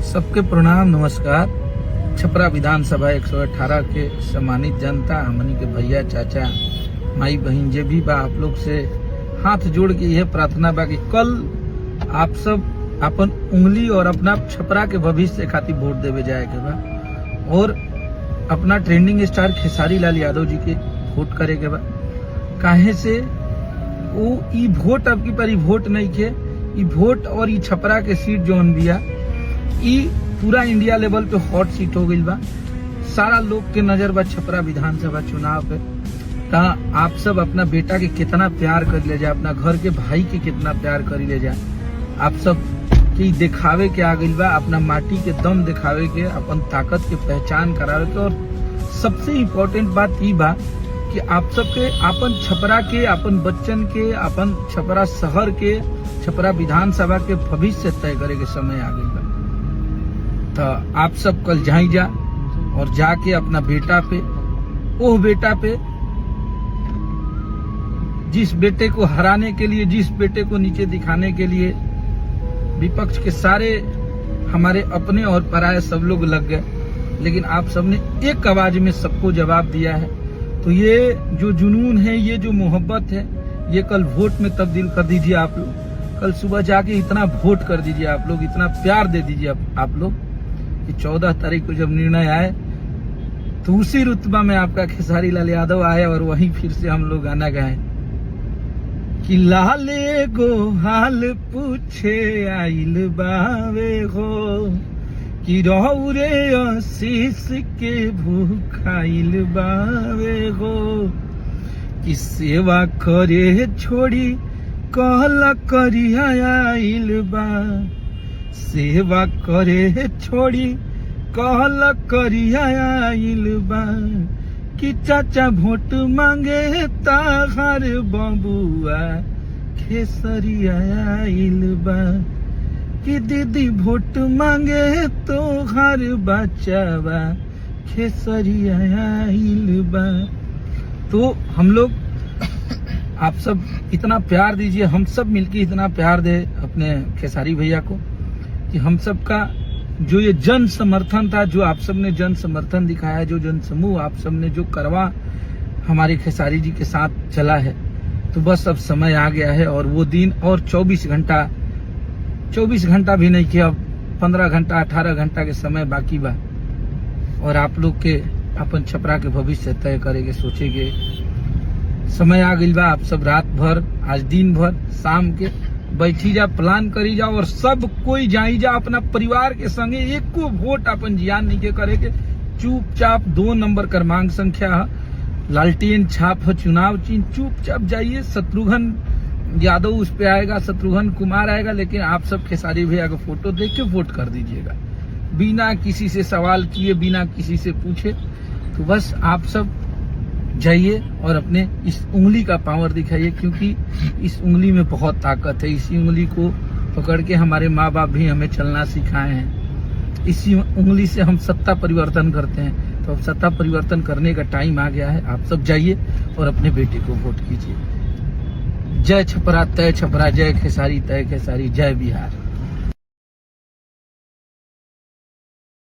सबके प्रणाम नमस्कार। छपरा विधानसभा 118 के सम्मानित जनता, हमनी के भैया चाचा माई बहन जे भी बा, आप लोग से हाथ जोड़ के यह प्रार्थना बा कि कल आप सब अपन उंगली और अपना छपरा के भविष्य खातिर वोट देवे जाए के बा और अपना ट्रेंडिंग स्टार खेसारी लाल यादव जी के वोट करे के बा। काहे से वो ई वोट अब की पर वोट नहीं के, ई वोट और ई छपरा के सीट जोन बिया ई पूरा इंडिया लेवल पे हॉट सीट हो गई बा। सारा लोग के नजर बा छपरा विधानसभा चुनाव पे। आप सब अपना बेटा के कितना प्यार कर ले जाए, अपना घर के भाई के कितना प्यार कर ले जाए। आप सब की दिखावे के आ गई बा, अपना माटी के दम दिखावे के, अपन ताकत के पहचान करावे के। और सबसे इम्पोर्टेंट बात ई बा कि आप सबके अपन छपरा के, अपन बच्चन के, अपन छपरा शहर के, छपरा विधानसभा के भविष्य तय करे के समय आ गई बा। तो आप सब कल जाई जा और जाके अपना बेटा पे, ओह बेटा पे, जिस बेटे को हराने के लिए, जिस बेटे को नीचे दिखाने के लिए विपक्ष के सारे हमारे अपने और पराये सब लोग लग गए, लेकिन आप सबने एक आवाज में सबको जवाब दिया है। तो ये जो जुनून है, ये जो मोहब्बत है, ये कल वोट में तब्दील कर दीजिए आप लोग। कल सुबह जाके इतना वोट कर दीजिए आप लोग, इतना प्यार दे दीजिए आप लोग कि 14 तारीख को जब निर्णय आए तो उसी रुतबा में आपका खेसारी लाल यादव आए और वहीं फिर से हम लोग गाना गाए कि लाले गो हाल पूछे आइल बावे हो कि रौरे आशीष के भूखाइल बावे हो कि सेवा करे छोड़ी कहला करिया आइल बा, सेवा करे छोड़ी कहला करिया आइल बा कि चाचा वोट मांगे ताहार बबुआ खेसरिया आइल बा कि दीदी वोट मांगे तोहार बच्चावा खेसरिया आइल बा। तो हम लोग आप सब इतना प्यार दीजिए, हम सब मिलके इतना प्यार दे अपने खेसारी भैया को कि हम सबका जो ये जन समर्थन था, जो आप सबने जन समर्थन दिखाया, जो जन समूह आप सबने जो करवा हमारे खेसारी जी के साथ चला है, तो बस अब समय आ गया है। और वो दिन और 24 घंटा भी नहीं किया, अब 15 घंटा 18 घंटा के समय बाकी बा और आप लोग के अपन छपरा के भविष्य तय करेंगे, सोचेंगे। समय आ गई बा। आप सब रात भर, आज दिन भर, शाम के बैठी जा, प्लान करी जा और सब कोई जाई जा अपना परिवार के संगे। एक को वोट अपन जियान नहीं के करे के, चुपचाप 2 नंबर क्रमांक संख्या लालटेन छाप है, चुनाव चिन्ह, चुपचाप जाइए। शत्रुघ्न यादव उस पे आएगा, शत्रुघ्न कुमार आएगा, लेकिन आप सब खेसारी भैया का फोटो देख के वोट कर दीजिएगा, बिना किसी से सवाल किए, बिना किसी से पूछे। तो बस आप सब जाइए और अपने इस उंगली का पावर दिखाइए, क्योंकि इस उंगली में बहुत ताकत है। इसी उंगली को पकड़ के हमारे माँ बाप भी हमें चलना सिखाए हैं। इसी उंगली से हम सत्ता परिवर्तन करते हैं। तो अब सत्ता परिवर्तन करने का टाइम आ गया है। आप सब जाइए और अपने बेटे को वोट कीजिए। जय छपरा तय छपरा, जय खेसारी तय खेसारी, जय बिहार।